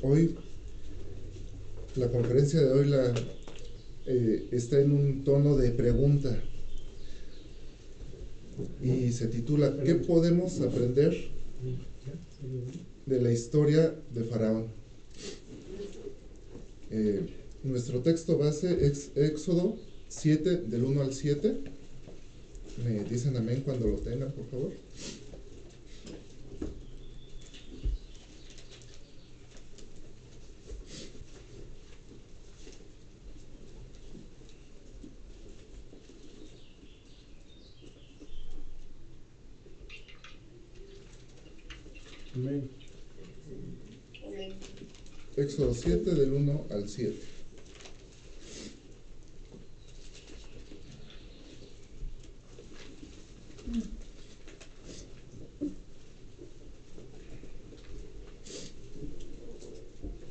Hoy, la conferencia de hoy está en un tono de pregunta y se titula ¿Qué podemos aprender de la historia de Faraón? Nuestro texto base es Éxodo 7, del 1 al 7. Me dicen amén cuando lo tengan, por favor. Amén. Éxodo 7, del 1 al 7.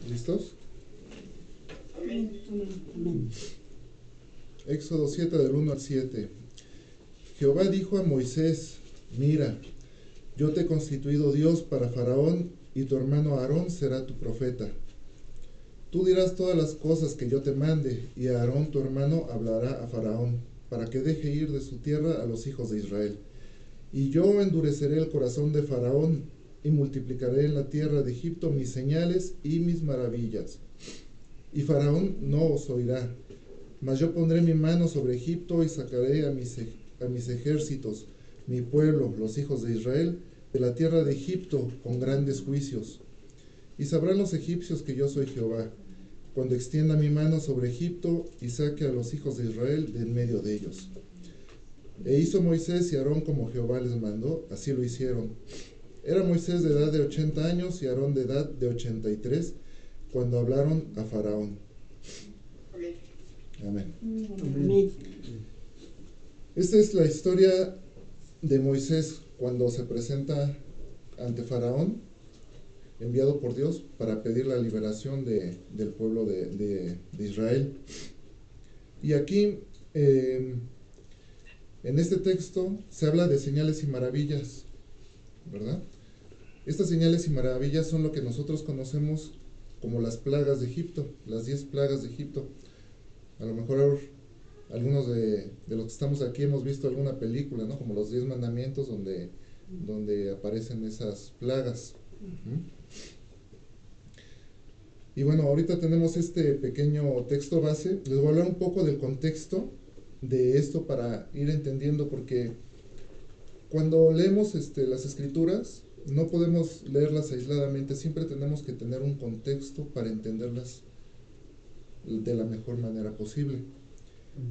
¿Listos? Amén. Éxodo 7, del 1 al 7. Jehová dijo a Moisés: Mira, yo te he constituido Dios para Faraón, y tu hermano Aarón será tu profeta. Tú dirás todas las cosas que yo te mande, y Aarón tu hermano hablará a Faraón, para que deje ir de su tierra a los hijos de Israel. Y yo endureceré el corazón de Faraón, y multiplicaré en la tierra de Egipto mis señales y mis maravillas. Y Faraón no os oirá, mas yo pondré mi mano sobre Egipto y sacaré a mis ejércitos, mi pueblo, los hijos de Israel, de la tierra de Egipto con grandes juicios. Y sabrán los egipcios que yo soy Jehová, cuando extienda mi mano sobre Egipto y saque a los hijos de Israel de en medio de ellos. E hizo Moisés y Aarón como Jehová les mandó, así lo hicieron. Era Moisés de edad de 80 años y Aarón de edad de 83, cuando hablaron a Faraón. Amén. Amén. Esta es la historia de Moisés cuando se presenta ante Faraón, enviado por Dios para pedir la liberación del pueblo de Israel. Y aquí, en este texto, se habla de señales y maravillas, ¿verdad? Estas señales y maravillas son lo que nosotros conocemos como las plagas de Egipto, las 10 plagas de Egipto. A lo mejor algunos de los que estamos aquí hemos visto alguna película, ¿no? Como los 10 mandamientos, donde aparecen esas plagas. Y bueno, ahorita tenemos este pequeño texto base. Les voy a hablar un poco del contexto de esto para ir entendiendo, porque cuando leemos las escrituras no podemos leerlas aisladamente, siempre tenemos que tener un contexto para entenderlas de la mejor manera posible.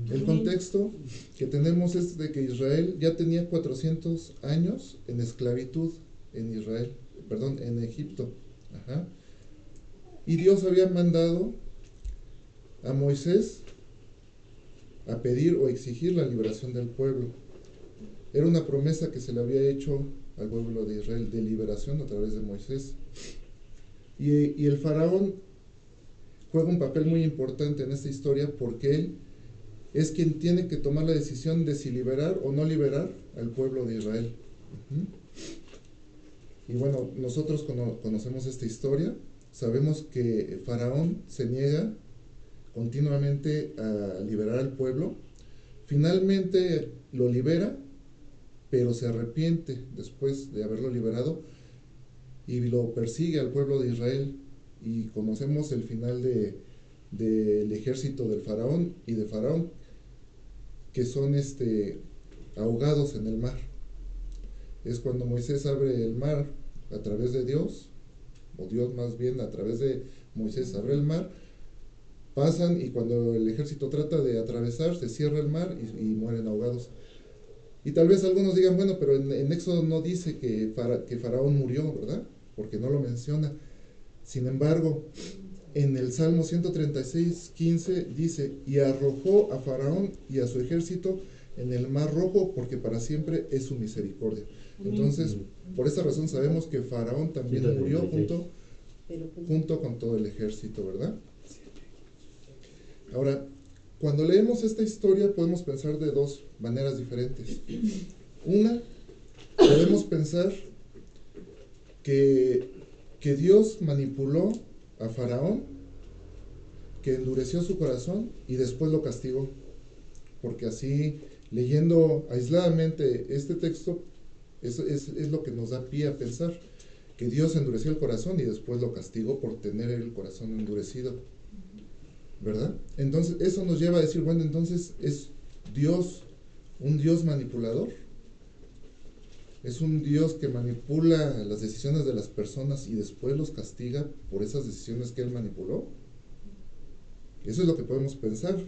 El contexto que tenemos es de que Israel ya tenía 400 años en esclavitud en Egipto. Ajá. Y Dios había mandado a Moisés a pedir o exigir la liberación del pueblo. Era una promesa que se le había hecho al pueblo de Israel de liberación a través de Moisés. Y el faraón juega un papel muy importante en esta historia, porque él es quien tiene que tomar la decisión de si liberar o no liberar al pueblo de Israel. Y bueno, nosotros conocemos esta historia, sabemos que Faraón se niega continuamente a liberar al pueblo. Finalmente lo libera, pero se arrepiente después de haberlo liberado y lo persigue al pueblo de Israel. Y conocemos el final del ejército del faraón y de Faraón, que son ahogados en el mar. Es cuando Moisés abre el mar a través de Dios, o Dios más bien a través de Moisés abre el mar, pasan, y cuando el ejército trata de atravesar, se cierra el mar y mueren ahogados. Y tal vez algunos digan, bueno, pero en Éxodo no dice que Faraón murió, ¿verdad? Porque no lo menciona. Sin embargo, en el Salmo 136:15 dice: y arrojó a Faraón y a su ejército en el mar rojo, porque para siempre es su misericordia. Entonces, por esa razón sabemos que Faraón también murió junto con todo el ejército, ¿verdad? Ahora, cuando leemos esta historia podemos pensar de dos maneras diferentes. Una, podemos pensar que que Dios manipuló a Faraón, que endureció su corazón y después lo castigó. Porque así, leyendo aisladamente este texto, es lo que nos da pie a pensar que Dios endureció el corazón y después lo castigó por tener el corazón endurecido, ¿verdad? Entonces eso nos lleva a decir, bueno, entonces es Dios un Dios manipulador, es un Dios que manipula las decisiones de las personas y después los castiga por esas decisiones que Él manipuló. Eso es lo que podemos pensar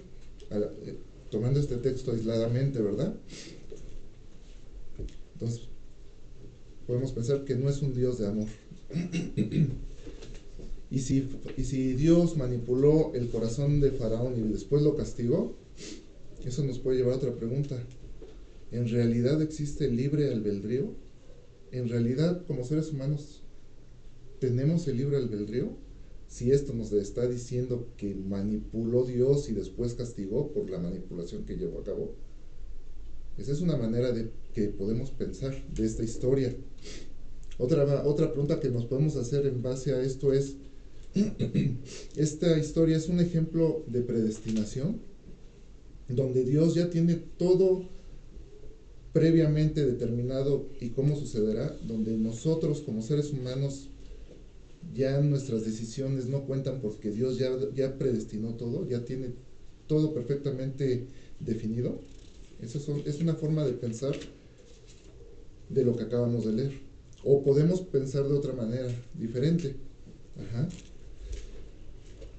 tomando este texto aisladamente, ¿verdad? Entonces podemos pensar que no es un Dios de amor. Y si Dios manipuló el corazón de Faraón y después lo castigó, eso nos puede llevar a otra pregunta. ¿En realidad existe libre albedrío? ¿En realidad, como seres humanos, tenemos el libre albedrío? Si esto nos está diciendo que manipuló Dios y después castigó por la manipulación que llevó a cabo. Esa es una manera de que podemos pensar de esta historia. Otra pregunta que nos podemos hacer en base a esto es, ¿esta historia es un ejemplo de predestinación? Donde Dios ya tiene todo previamente determinado y cómo sucederá, donde nosotros como seres humanos ya nuestras decisiones no cuentan porque Dios ya predestinó todo, ya tiene todo perfectamente definido. Es una forma de pensar de lo que acabamos de leer. O podemos pensar de otra manera, diferente.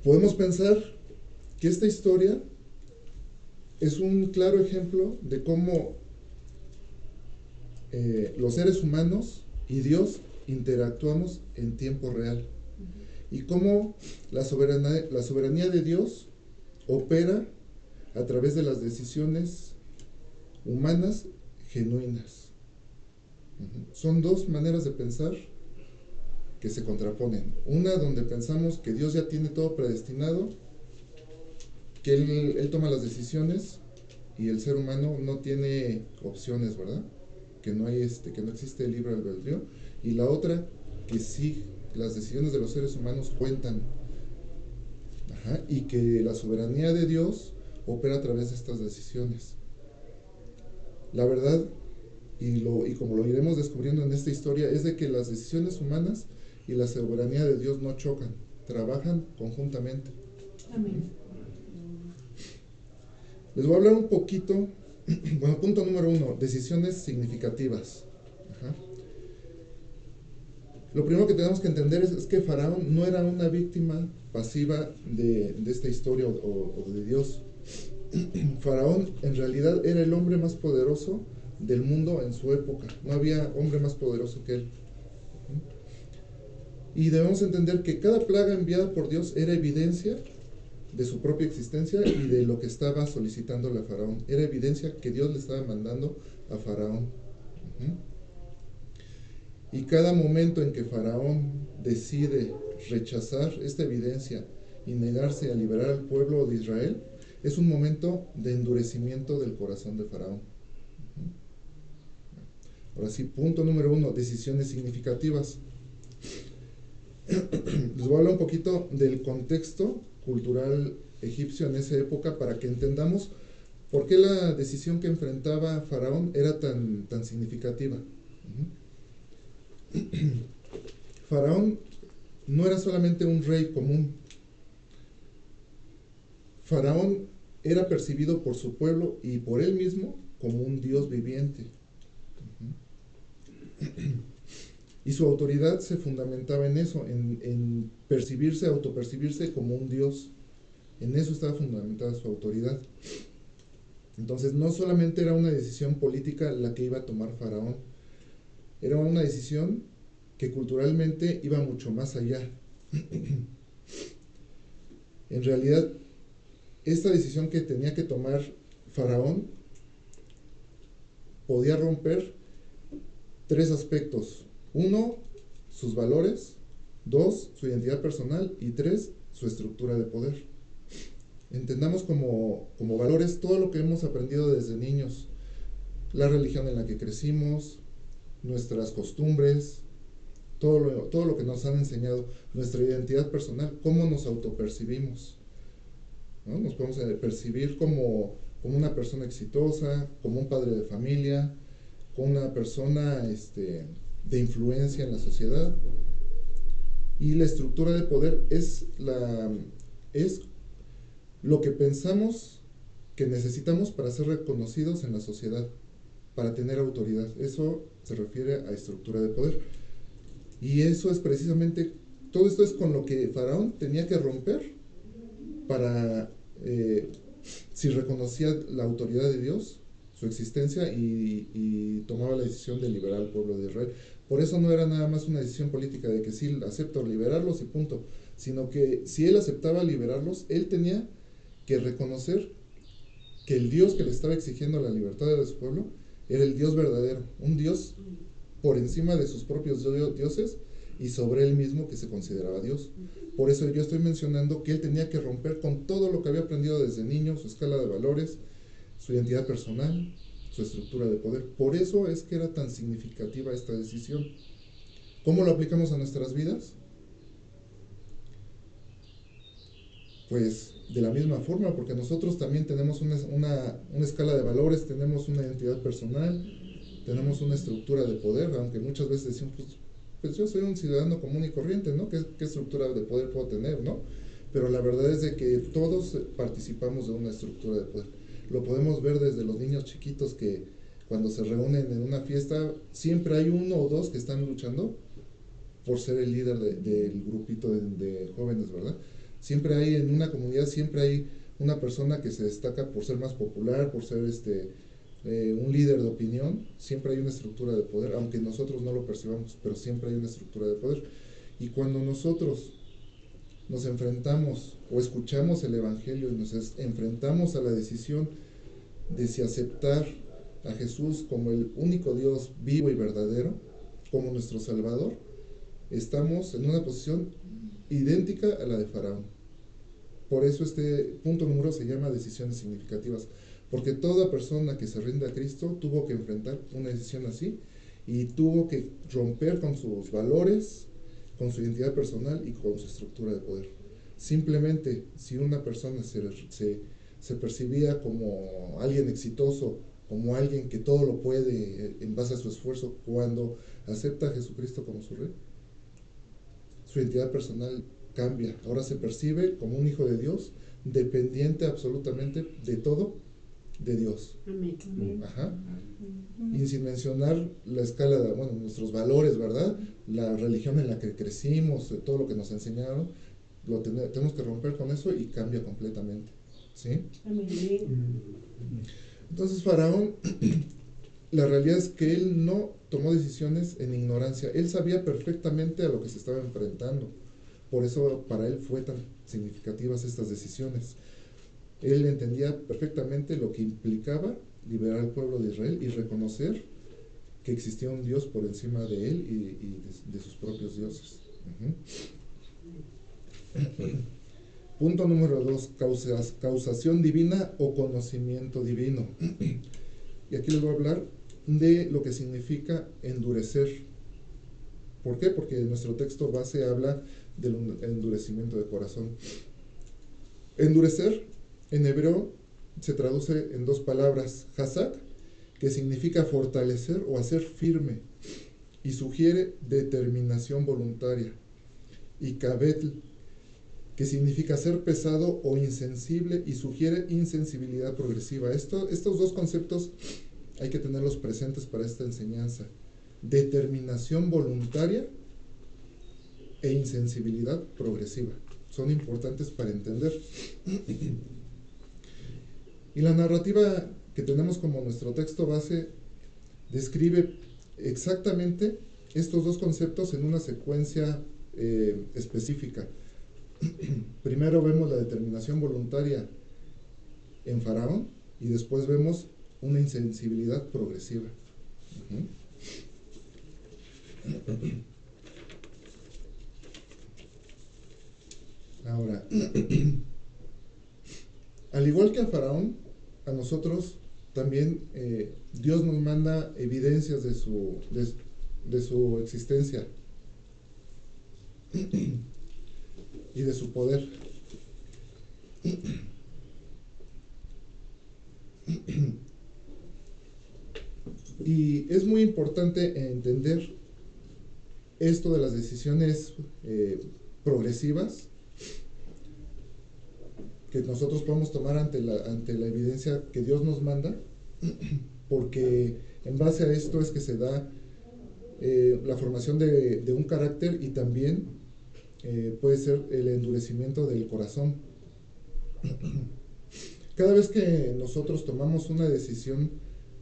Podemos pensar que esta historia es un claro ejemplo de cómo los seres humanos y Dios interactuamos en tiempo real. Y cómo la soberanía de Dios opera a través de las decisiones humanas genuinas. Son dos maneras de pensar que se contraponen. Una donde pensamos que Dios ya tiene todo predestinado, que Él toma las decisiones y el ser humano no tiene opciones, ¿verdad? Que no existe el libre albedrío. Y la otra, que sí, las decisiones de los seres humanos cuentan. Y que la soberanía de Dios opera a través de estas decisiones. La verdad, y como lo iremos descubriendo en esta historia, es de que las decisiones humanas y la soberanía de Dios no chocan, trabajan conjuntamente. Amén. Les voy a hablar un poquito, bueno, punto número 1, decisiones significativas. Lo primero que tenemos que entender es que Faraón no era una víctima pasiva de esta historia o de Dios. Faraón en realidad era el hombre más poderoso del mundo en su época. No había hombre más poderoso que él. Y debemos entender que cada plaga enviada por Dios era evidencia de su propia existencia y de lo que estaba solicitándole a Faraón. Era evidencia que Dios le estaba mandando a Faraón. Y cada momento en que Faraón decide rechazar esta evidencia y negarse a liberar al pueblo de Israel, es un momento de endurecimiento del corazón de Faraón. Ahora sí, punto número 1, decisiones significativas. Les voy a hablar un poquito del contexto cultural egipcio en esa época para que entendamos por qué la decisión que enfrentaba Faraón era tan significativa. Faraón no era solamente un rey común. Faraón era percibido por su pueblo y por él mismo como un Dios viviente. Y su autoridad se fundamentaba en eso, en autopercibirse como un Dios. En eso estaba fundamentada su autoridad. Entonces, no solamente era una decisión política la que iba a tomar Faraón, era una decisión que culturalmente iba mucho más allá. En realidad, esta decisión que tenía que tomar Faraón podía romper 3 aspectos. 1, sus valores. 2, su identidad personal. Y 3, su estructura de poder. Entendamos como valores todo lo que hemos aprendido desde niños. La religión en la que crecimos, nuestras costumbres, todo lo que nos han enseñado, nuestra identidad personal, cómo nos autopercibimos, ¿no? Nos podemos percibir como una persona exitosa, como un padre de familia, como una persona de influencia en la sociedad. Y la estructura de poder es lo que pensamos que necesitamos para ser reconocidos en la sociedad, para tener autoridad. Eso se refiere a estructura de poder. Y eso es precisamente, todo esto es con lo que Faraón tenía que romper para, si reconocía la autoridad de Dios, su existencia, y tomaba la decisión de liberar al pueblo de Israel. Por eso no era nada más una decisión política de que sí, acepto liberarlos y punto, sino que si él aceptaba liberarlos, él tenía que reconocer que el Dios que le estaba exigiendo la libertad de su pueblo era el Dios verdadero, un Dios por encima de sus propios dioses y sobre él mismo que se consideraba Dios. Por eso yo estoy mencionando que él tenía que romper con todo lo que había aprendido desde niño, su escala de valores, su identidad personal, su estructura de poder. Por eso es que era tan significativa esta decisión. ¿Cómo lo aplicamos a nuestras vidas? Pues de la misma forma, porque nosotros también tenemos una escala de valores, tenemos una identidad personal, tenemos una estructura de poder, aunque muchas veces decimos, pues yo soy un ciudadano común y corriente, ¿no? ¿Qué estructura de poder puedo tener, no? Pero la verdad es de que todos participamos de una estructura de poder. Lo podemos ver desde los niños chiquitos que cuando se reúnen en una fiesta, siempre hay uno o dos que están luchando por ser el líder del grupito de jóvenes, ¿verdad? Siempre hay en una comunidad, siempre hay una persona que se destaca por ser más popular, por ser un líder de opinión. Siempre hay una estructura de poder, aunque nosotros no lo percibamos, pero siempre hay una estructura de poder. Y cuando nosotros nos enfrentamos o escuchamos el Evangelio y nos enfrentamos a la decisión de si aceptar a Jesús como el único Dios vivo y verdadero, como nuestro Salvador, estamos en una posición idéntica a la de Faraón. Por eso este punto número se llama decisiones significativas, porque toda persona que se rinde a Cristo tuvo que enfrentar una decisión así y tuvo que romper con sus valores, con su identidad personal y con su estructura de poder. Simplemente, si una persona se percibía como alguien exitoso, como alguien que todo lo puede en base a su esfuerzo, cuando acepta a Jesucristo como su Rey, su identidad personal cambia. Ahora se percibe como un hijo de Dios, dependiente absolutamente de todo de Dios. Amén. Ajá. Y sin mencionar la escala de, bueno, nuestros valores, ¿verdad? La religión en la que crecimos, todo lo que nos enseñaron, tenemos que romper con eso y cambia completamente. ¿Sí? Amén. Entonces Faraón, la realidad es que él no tomó decisiones en ignorancia. Él sabía perfectamente a lo que se estaba enfrentando. Por eso para él fue tan significativas estas decisiones. Él entendía perfectamente lo que implicaba liberar al pueblo de Israel y reconocer que existía un Dios por encima de él y de sus propios dioses. Punto número 2, causación divina o conocimiento divino. Y aquí les voy a hablar de lo que significa endurecer. ¿Por qué? Porque nuestro texto base habla del endurecimiento de corazón. Endurecer en hebreo se traduce en dos palabras, hazak, que significa fortalecer o hacer firme y sugiere determinación voluntaria, y kabetl, que significa ser pesado o insensible y sugiere insensibilidad progresiva. Estos dos conceptos hay que tenerlos presentes para esta enseñanza. Determinación voluntaria e insensibilidad progresiva. Son importantes para entender. Y la narrativa que tenemos como nuestro texto base describe exactamente estos dos conceptos en una secuencia específica. Primero vemos la determinación voluntaria en Faraón y después vemos una insensibilidad progresiva. Ahora, al igual que a Faraón, a nosotros también Dios nos manda evidencias de su existencia. y de su poder. Y es muy importante entender esto de las decisiones progresivas que nosotros podemos tomar ante la evidencia que Dios nos manda, porque en base a esto es que se da la formación de un carácter y también puede ser el endurecimiento del corazón. Cada vez que nosotros tomamos una decisión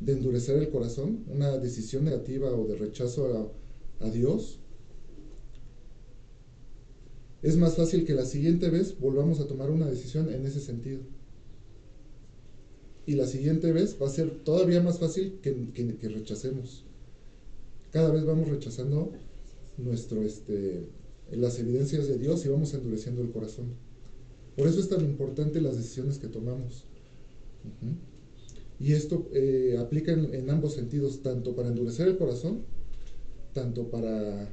de endurecer el corazón, una decisión negativa o de rechazo a Dios, es más fácil que la siguiente vez volvamos a tomar una decisión en ese sentido. Y la siguiente vez va a ser todavía más fácil que rechacemos. Cada vez vamos rechazando las evidencias de Dios y vamos endureciendo el corazón. Por eso es tan importante las decisiones que tomamos. Y esto aplica en ambos sentidos, tanto para endurecer el corazón, tanto para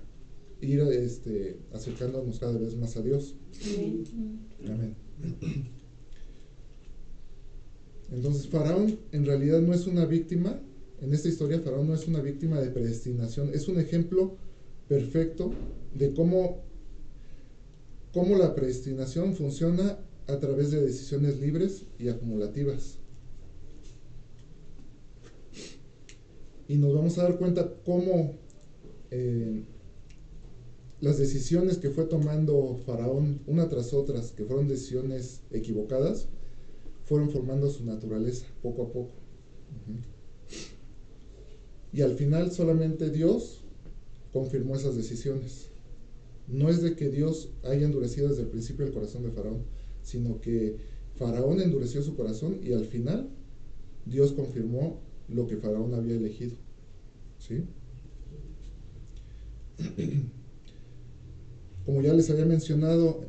ir acercándonos cada vez más a Dios. Sí. Amén. Entonces Faraón en realidad no es una víctima. En esta historia Faraón no es una víctima de predestinación, es un ejemplo perfecto de cómo la predestinación funciona a través de decisiones libres y acumulativas. Y nos vamos a dar cuenta cómo las decisiones que fue tomando Faraón una tras otras, que fueron decisiones equivocadas, fueron formando su naturaleza poco a poco. Y al final solamente Dios confirmó esas decisiones. No es de que Dios haya endurecido desde el principio el corazón de Faraón, sino que Faraón endureció su corazón y al final Dios confirmó lo que Faraón había elegido. ¿Sí? Como ya les había mencionado,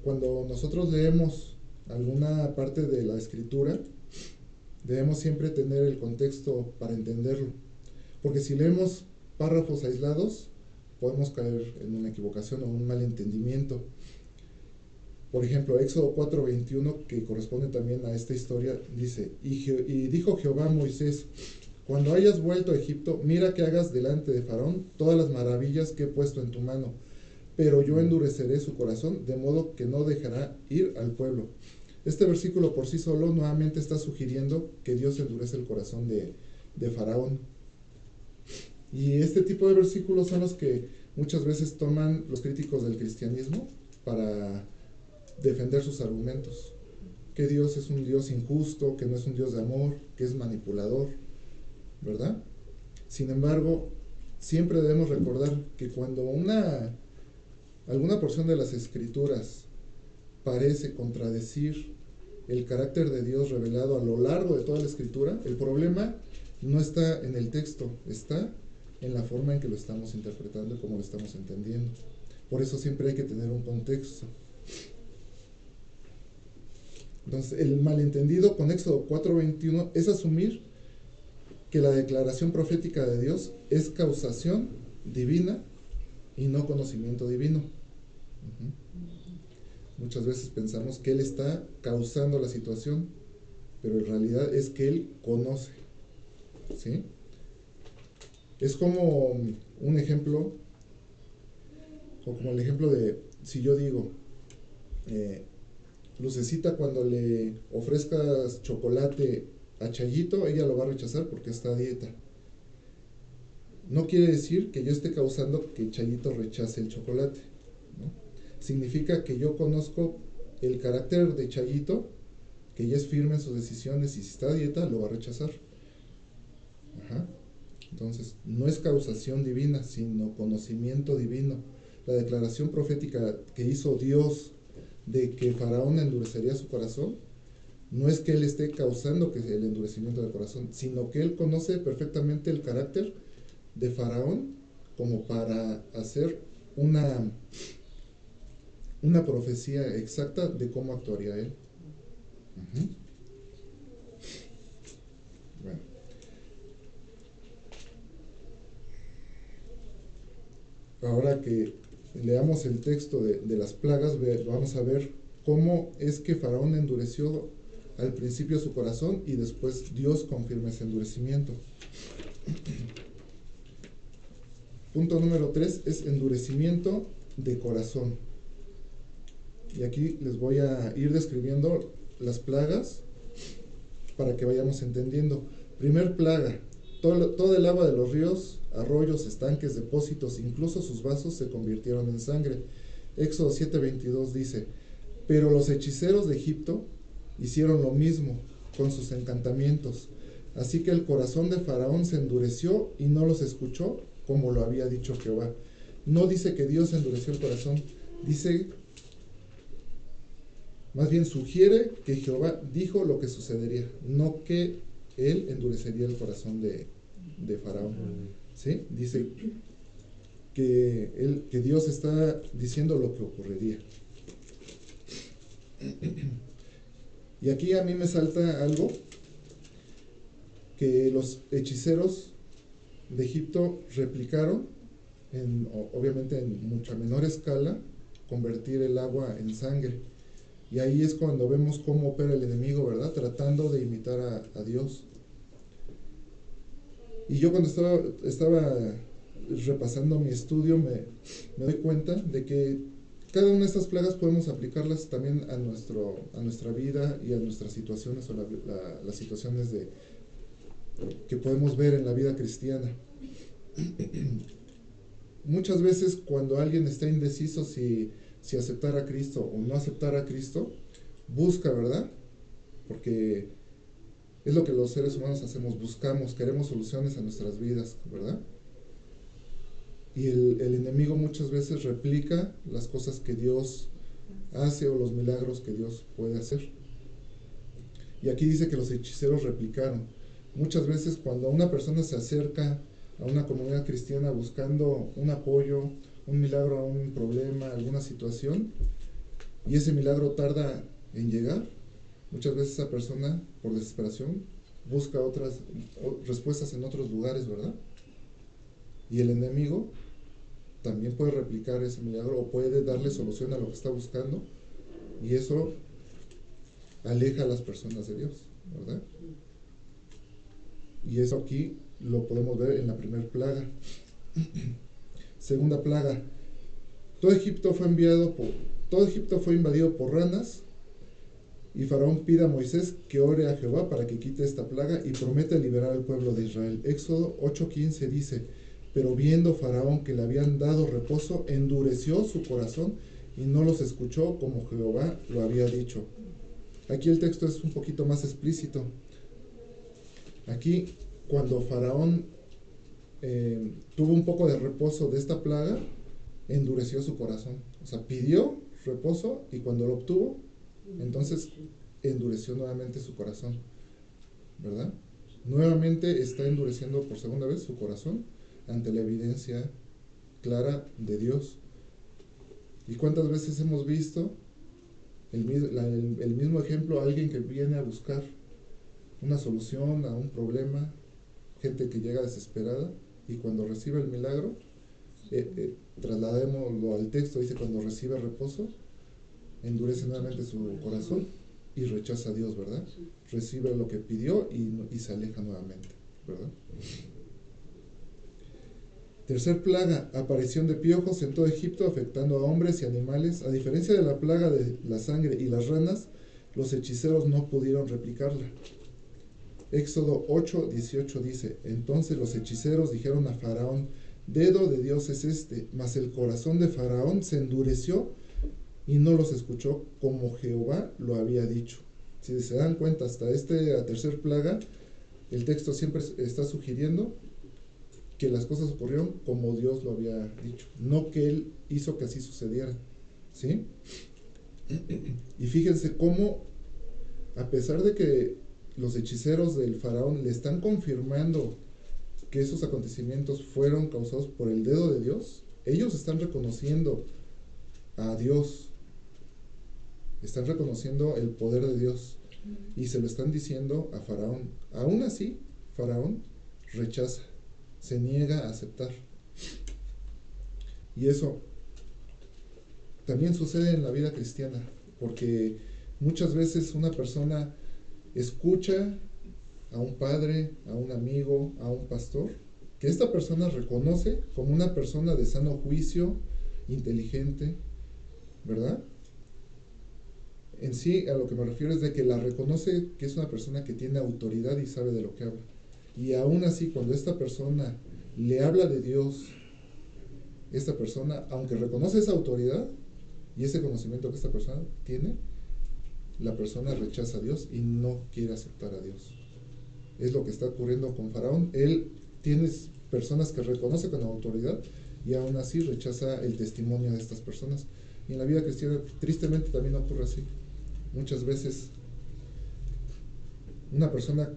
cuando nosotros leemos alguna parte de la escritura, debemos siempre tener el contexto para entenderlo, porque si leemos párrafos aislados podemos caer en una equivocación o un malentendimiento. Por ejemplo, Éxodo 4:21, que corresponde también a esta historia, dice: y dijo Jehová a Moisés: cuando hayas vuelto a Egipto, mira que hagas delante de Faraón todas las maravillas que he puesto en tu mano, pero yo endureceré su corazón, de modo que no dejará ir al pueblo. Este versículo por sí solo nuevamente está sugiriendo que Dios endurece el corazón de Faraón. Y este tipo de versículos son los que muchas veces toman los críticos del cristianismo para defender sus argumentos. Que Dios es un Dios injusto, que no es un Dios de amor, que es manipulador, ¿verdad? Sin embargo, siempre debemos recordar que cuando alguna porción de las escrituras parece contradecir el carácter de Dios revelado a lo largo de toda la escritura, el problema no está en el texto, está en la forma en que lo estamos interpretando y cómo lo estamos entendiendo. Por eso siempre hay que tener un contexto. Entonces, el malentendido con Éxodo 4:21 es asumir que la declaración profética de Dios es causación divina y no conocimiento divino. Muchas veces pensamos que Él está causando la situación, pero en realidad es que Él conoce. ¿Sí? Es como un ejemplo, o como el ejemplo de, si yo digo, Lucecita, cuando le ofrezcas chocolate a Chayito, ella lo va a rechazar porque está a dieta. No quiere decir que yo esté causando que Chayito rechace el chocolate, ¿no? Significa que yo conozco el carácter de Chayito, que ella es firme en sus decisiones y si está a dieta lo va a rechazar. Entonces, no es causación divina, sino conocimiento divino. La declaración profética que hizo Dios de que Faraón endurecería su corazón, no es que él esté causando que el endurecimiento del corazón, sino que él conoce perfectamente el carácter de Faraón como para hacer una profecía exacta de cómo actuaría él. Bueno. Ahora que leamos el texto de las plagas, vamos a ver cómo es que Faraón endureció al principio su corazón y después Dios confirma ese endurecimiento. Punto número 3 es endurecimiento de corazón. Y aquí les voy a ir describiendo las plagas para que vayamos entendiendo. Primer plaga, todo el agua de los ríos, arroyos, estanques, depósitos, incluso sus vasos se convirtieron en sangre. Éxodo 7:22 dice: pero los hechiceros de Egipto hicieron lo mismo con sus encantamientos. Así que el corazón de Faraón se endureció y no los escuchó como lo había dicho Jehová. No dice que Dios endureció el corazón, dice, más bien sugiere que Jehová dijo lo que sucedería, no que él endurecería el corazón de Faraón. ¿Sí? Dice que Dios está diciendo lo que ocurriría. Y aquí a mí me salta algo, que los hechiceros de Egipto replicaron, obviamente en mucha menor escala, convertir el agua en sangre. Y ahí es cuando vemos cómo opera el enemigo, ¿verdad? Tratando de imitar a Dios. Y yo cuando estaba repasando mi estudio me doy cuenta de que cada una de estas plagas podemos aplicarlas también a nuestra vida y a nuestras situaciones o las situaciones que podemos ver en la vida cristiana. Muchas veces cuando alguien está indeciso si aceptar a Cristo o no aceptar a Cristo, busca, ¿verdad? Porque es lo que los seres humanos hacemos, buscamos, queremos soluciones a nuestras vidas, ¿verdad? Y el enemigo muchas veces replica las cosas que Dios hace o los milagros que Dios puede hacer. Y aquí dice que los hechiceros replicaron. Muchas veces cuando una persona se acerca a una comunidad cristiana buscando un apoyo, un milagro a un problema, alguna situación, y ese milagro tarda en llegar, muchas veces esa persona, por desesperación, busca otras respuestas en otros lugares, ¿verdad? Y el enemigo también puede replicar ese milagro o puede darle solución a lo que está buscando, y eso aleja a las personas de Dios, ¿verdad? Y eso aquí lo podemos ver en la primera plaga. Segunda plaga, todo Egipto fue invadido por ranas, y Faraón pide a Moisés que ore a Jehová para que quite esta plaga y promete liberar al pueblo de Israel. Éxodo 8:15 dice: pero viendo Faraón que le habían dado reposo, endureció su corazón y no los escuchó como Jehová lo había dicho. Aquí el texto es un poquito más explícito. Aquí, cuando Faraón tuvo un poco de reposo de esta plaga, endureció su corazón. O sea, pidió reposo y cuando lo obtuvo, entonces endureció nuevamente su corazón, ¿verdad? Nuevamente está endureciendo por segunda vez su corazón ante la evidencia clara de Dios. ¿Y cuántas veces hemos visto el mismo ejemplo? Alguien que viene a buscar una solución a un problema, gente que llega desesperada, y cuando recibe el milagro, trasladémoslo al texto, dice: cuando recibe reposo, endurece nuevamente su corazón y rechaza a Dios, ¿verdad? Recibe lo que pidió y se aleja nuevamente, ¿verdad? Tercer plaga, aparición de piojos en todo Egipto, afectando a hombres y animales. A diferencia de la plaga de la sangre y las ranas, los hechiceros no pudieron replicarla. Éxodo 8:18 dice: entonces los hechiceros dijeron a Faraón: dedo de Dios es este, mas el corazón de Faraón se endureció y no los escuchó como Jehová lo había dicho. Si se dan cuenta, hasta la tercer plaga, el texto siempre está sugiriendo que las cosas ocurrieron como Dios lo había dicho, no que Él hizo que así sucediera, ¿sí? Y fíjense cómo, a pesar de que los hechiceros del Faraón le están confirmando que esos acontecimientos fueron causados por el dedo de Dios, ellos están reconociendo a Dios, están reconociendo el poder de Dios y se lo están diciendo a Faraón. Aún así, Faraón rechaza, se niega a aceptar. Y eso también sucede en la vida cristiana, porque muchas veces una persona escucha a un padre, a un amigo, a un pastor, que esta persona reconoce como una persona de sano juicio, inteligente, ¿verdad? En sí, a lo que me refiero es de que la reconoce que es una persona que tiene autoridad y sabe de lo que habla. Y aún así, cuando esta persona le habla de Dios, esta persona, aunque reconoce esa autoridad y ese conocimiento que esta persona tiene, la persona rechaza a Dios y no quiere aceptar a Dios. Es lo que está ocurriendo con Faraón. Él tiene personas que reconoce con autoridad y aún así rechaza el testimonio de estas personas. Y en la vida cristiana tristemente también ocurre así. Muchas veces una persona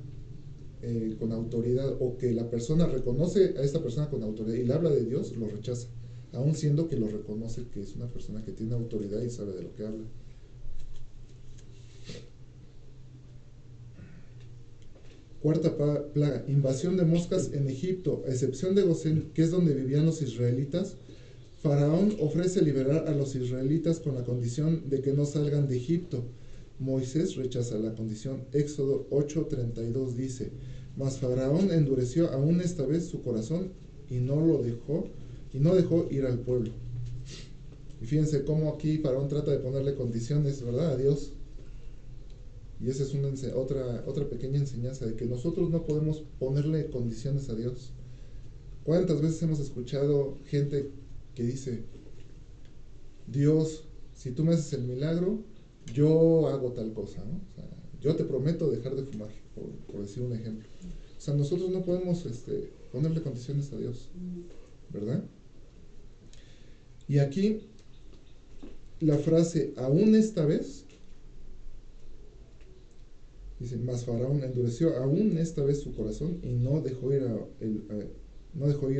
con autoridad, o que la persona reconoce a esta persona con autoridad y le habla de Dios, lo rechaza, aun siendo que lo reconoce que es una persona que tiene autoridad y sabe de lo que habla. Cuarta plaga, invasión de moscas en Egipto. A excepción de Gosén, que es donde vivían los israelitas, Faraón ofrece liberar a los israelitas con la condición de que no salgan de Egipto. Moisés rechaza la condición. Éxodo 8:32 dice: mas Faraón endureció aún esta vez su corazón y no dejó ir al pueblo. Y fíjense cómo aquí Faraón trata de ponerle condiciones, ¿verdad?, a Dios. Y esa es otra pequeña enseñanza de que nosotros no podemos ponerle condiciones a Dios. ¿Cuántas veces hemos escuchado gente que dice: Dios, si tú me haces el milagro, yo hago tal cosa, ¿no? O sea, yo te prometo dejar de fumar, por decir un ejemplo. O sea, nosotros no podemos ponerle condiciones a Dios, ¿verdad? Y aquí la frase "aún esta vez", dice: mas Faraón endureció aún esta vez su corazón y no dejó ir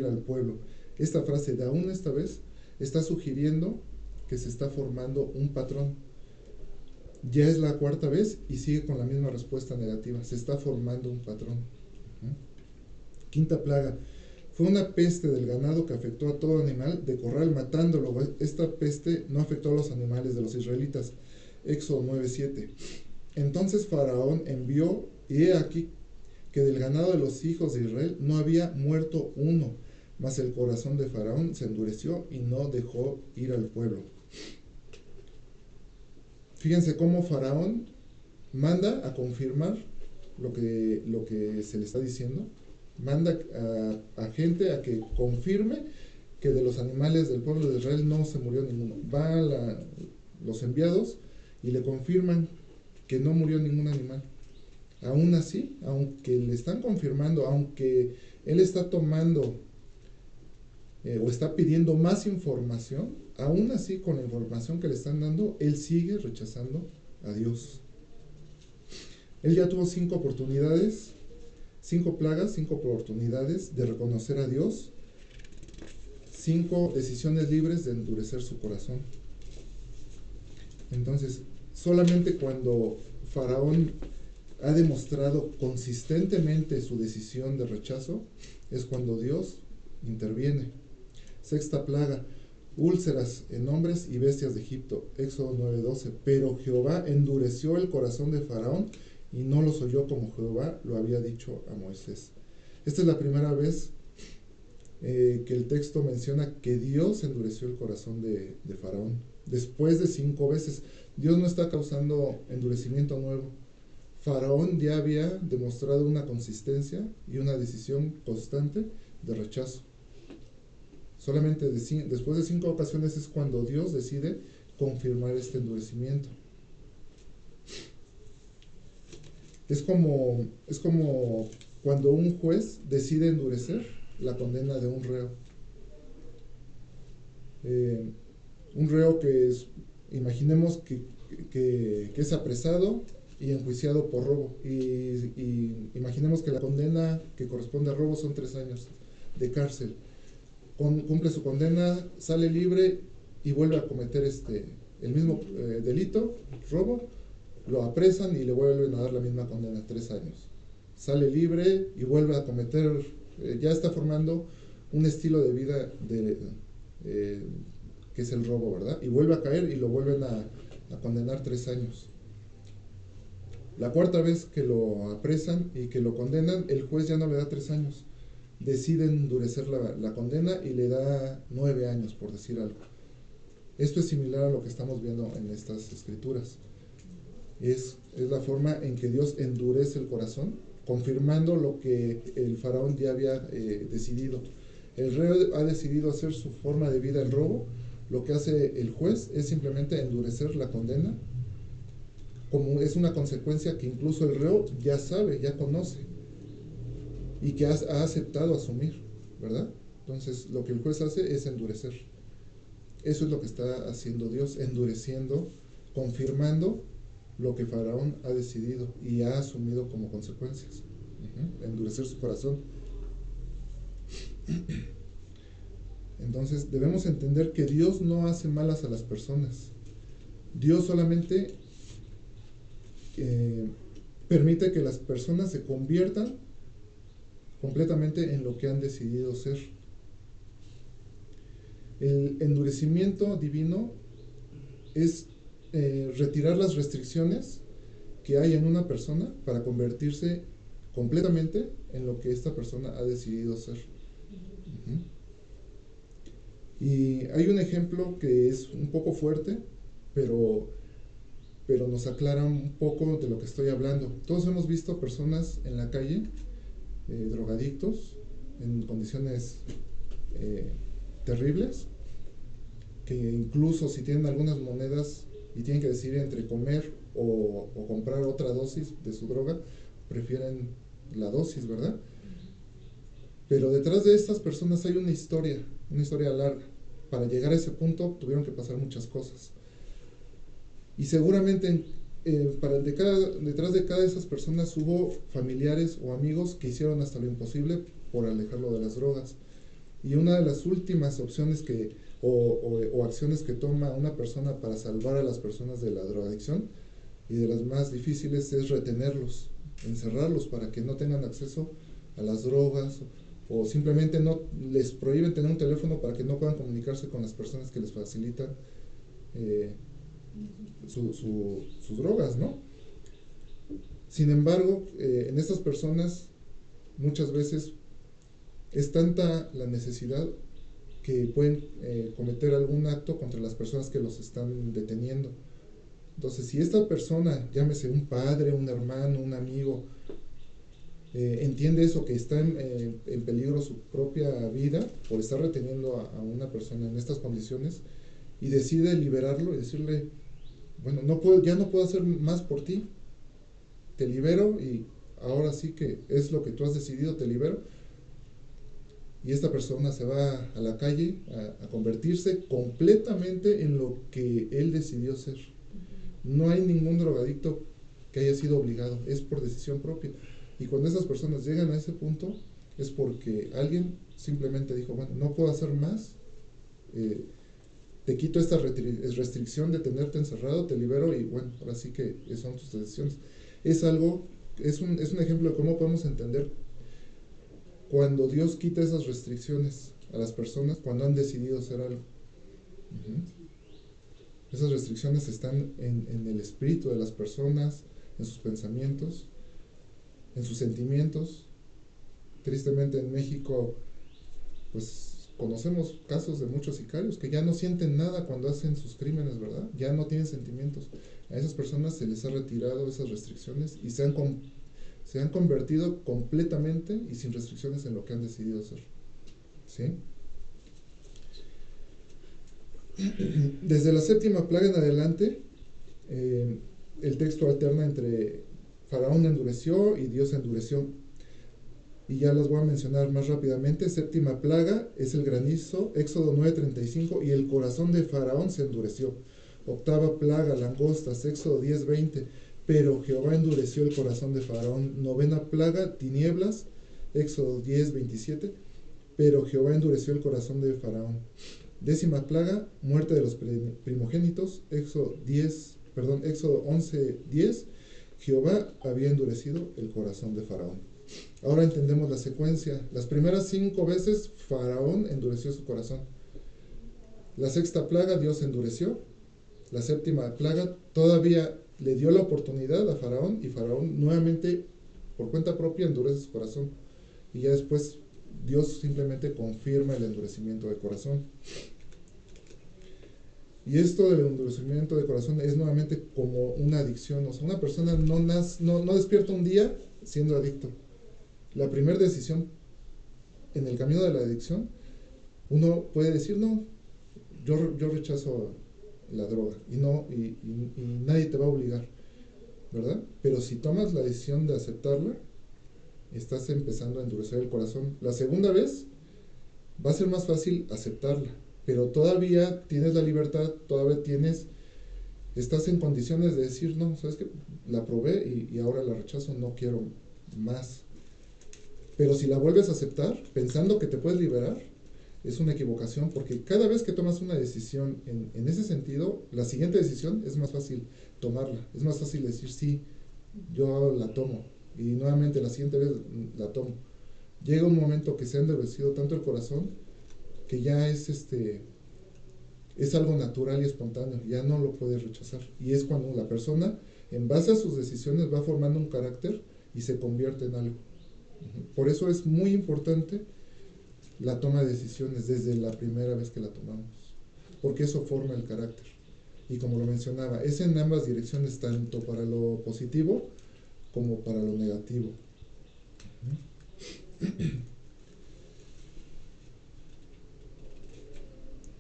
al pueblo. Esta frase de "aún esta vez" está sugiriendo que se está formando un patrón. Ya es la cuarta vez y sigue con la misma respuesta negativa. Se está formando un patrón. Quinta plaga. Fue una peste del ganado que afectó a todo animal de corral, matándolo. Esta peste no afectó a los animales de los israelitas. Éxodo 9:7. Entonces Faraón envió, y he aquí que del ganado de los hijos de Israel no había muerto uno, mas el corazón de Faraón se endureció y no dejó ir al pueblo. Fíjense cómo Faraón manda a confirmar lo que se le está diciendo. Manda a gente a que confirme que de los animales del pueblo de Israel no se murió ninguno. Van los enviados y le confirman que no murió ningún animal. Aún así, aunque le están confirmando, aunque él está tomando o está pidiendo más información, aún así con la información que le están dando, él sigue rechazando a Dios. Él ya tuvo 5 oportunidades, 5 plagas, 5 oportunidades de reconocer a Dios, 5 decisiones libres de endurecer su corazón. Entonces, solamente cuando Faraón ha demostrado consistentemente su decisión de rechazo, es cuando Dios interviene. Sexta plaga, úlceras en hombres y bestias de Egipto. Éxodo 9:12. Pero Jehová endureció el corazón de Faraón y no los oyó como Jehová lo había dicho a Moisés. Esta es la primera vez que el texto menciona que Dios endureció el corazón de Faraón. Después de 5 veces, Dios no está causando endurecimiento nuevo. Faraón ya había demostrado una consistencia y una decisión constante de rechazo. Solamente después de 5 ocasiones es cuando Dios decide confirmar este endurecimiento. Es como cuando un juez decide endurecer la condena de un reo. Un reo imaginemos que es apresado y enjuiciado por robo. Y imaginemos que la condena que corresponde a robo son 3 años de cárcel. Cumple su condena, sale libre y vuelve a cometer el mismo delito, robo. Lo apresan y le vuelven a dar la misma condena, 3 años. Sale libre y vuelve a cometer, ya está formando un estilo de vida que es el robo, ¿verdad? Y vuelve a caer y lo vuelven a condenar 3 años. La cuarta vez que lo apresan y que lo condenan, el juez ya no le da 3 años. Decide endurecer la condena y le da 9 años, por decir algo. Esto es similar a lo que estamos viendo en estas escrituras. Es la forma en que Dios endurece el corazón, confirmando lo que el faraón ya había decidido. El rey ha decidido hacer su forma de vida el robo. Lo que hace el juez es simplemente endurecer la condena, como es una consecuencia que incluso el reo ya sabe, ya conoce y que ha aceptado asumir, ¿verdad? Entonces lo que el juez hace es endurecer. Eso es lo que está haciendo Dios, endureciendo, confirmando lo que Faraón ha decidido y ha asumido como consecuencias. Endurecer su corazón. Entonces debemos entender que Dios no hace malas a las personas. Dios solamente permite que las personas se conviertan completamente en lo que han decidido ser. El endurecimiento divino es retirar las restricciones que hay en una persona para convertirse completamente en lo que esta persona ha decidido ser. Y hay un ejemplo que es un poco fuerte, pero nos aclara un poco de lo que estoy hablando. Todos hemos visto personas en la calle, drogadictos, en condiciones terribles, que incluso si tienen algunas monedas y tienen que decidir entre comer o comprar otra dosis de su droga, prefieren la dosis, ¿verdad? Pero detrás de estas personas hay una historia larga. Para llegar a ese punto tuvieron que pasar muchas cosas. Y seguramente detrás de cada de esas personas hubo familiares o amigos que hicieron hasta lo imposible por alejarlo de las drogas. Y una de las últimas opciones o acciones que toma una persona para salvar a las personas de la drogadicción, y de las más difíciles, es retenerlos, encerrarlos para que no tengan acceso a las drogas, o simplemente no les prohíben tener un teléfono para que no puedan comunicarse con las personas que les facilitan sus drogas, ¿no? Sin embargo, en estas personas muchas veces es tanta la necesidad que pueden cometer algún acto contra las personas que los están deteniendo. Entonces, si esta persona, llámese un padre, un hermano, un amigo, entiende eso, que está en peligro su propia vida por estar reteniendo a una persona en estas condiciones, y decide liberarlo y decirle, bueno, ya no puedo hacer más por ti, te libero, y ahora sí que es lo que tú has decidido, te libero. Y esta persona se va a la calle a convertirse completamente en lo que él decidió ser. No hay ningún drogadicto que haya sido obligado, es por decisión propia. Y cuando esas personas llegan a ese punto, es porque alguien simplemente dijo, bueno, no puedo hacer más, te quito esta restricción de tenerte encerrado, te libero, y bueno, ahora sí que son tus decisiones. Es un ejemplo de cómo podemos entender cuando Dios quita esas restricciones a las personas cuando han decidido hacer algo. Esas restricciones están en el espíritu de las personas, en sus pensamientos, en sus sentimientos. Tristemente en México, pues conocemos casos de muchos sicarios que ya no sienten nada cuando hacen sus crímenes, ¿verdad? Ya no tienen sentimientos. A esas personas se les ha retirado esas restricciones y se han convertido completamente y sin restricciones en lo que han decidido hacer. ¿Sí? Desde la séptima plaga en adelante, el texto alterna entre Faraón endureció y Dios endureció. Y ya las voy a mencionar más rápidamente. Séptima plaga es el granizo, Éxodo 9:35, y el corazón de Faraón se endureció. Octava plaga, langostas, Éxodo 10:20, pero Jehová endureció el corazón de Faraón. Novena plaga, tinieblas, Éxodo 10:27, pero Jehová endureció el corazón de Faraón. Décima plaga, muerte de los primogénitos, Éxodo 11:10, Jehová había endurecido el corazón de Faraón. Ahora entendemos la secuencia. Las primeras 5 veces Faraón endureció su corazón. La sexta plaga, Dios endureció. La séptima plaga todavía le dio la oportunidad a Faraón, y Faraón nuevamente, por cuenta propia, endurece su corazón. Y ya después Dios simplemente confirma el endurecimiento de corazón. Y esto del endurecimiento de corazón es nuevamente como una adicción. O sea, una persona no despierta un día siendo adicto. La primera decisión en el camino de la adicción, uno puede decir, no, yo rechazo la droga, y nadie te va a obligar, ¿verdad? Pero si tomas la decisión de aceptarla, estás empezando a endurecer el corazón. La segunda vez va a ser más fácil aceptarla, pero todavía tienes la libertad, estás en condiciones de decir, no, sabes que la probé y ahora la rechazo, no quiero más. Pero si la vuelves a aceptar, pensando que te puedes liberar, es una equivocación, porque cada vez que tomas una decisión en ese sentido, la siguiente decisión es más fácil tomarla, es más fácil decir, sí, yo la tomo, y nuevamente la siguiente vez la tomo. Llega un momento que se ha endurecido tanto el corazón, que ya es algo natural y espontáneo, ya no lo puedes rechazar. Y es cuando la persona, en base a sus decisiones, va formando un carácter y se convierte en algo. Por eso es muy importante la toma de decisiones desde la primera vez que la tomamos, porque eso forma el carácter. Y como lo mencionaba, es en ambas direcciones, tanto para lo positivo como para lo negativo.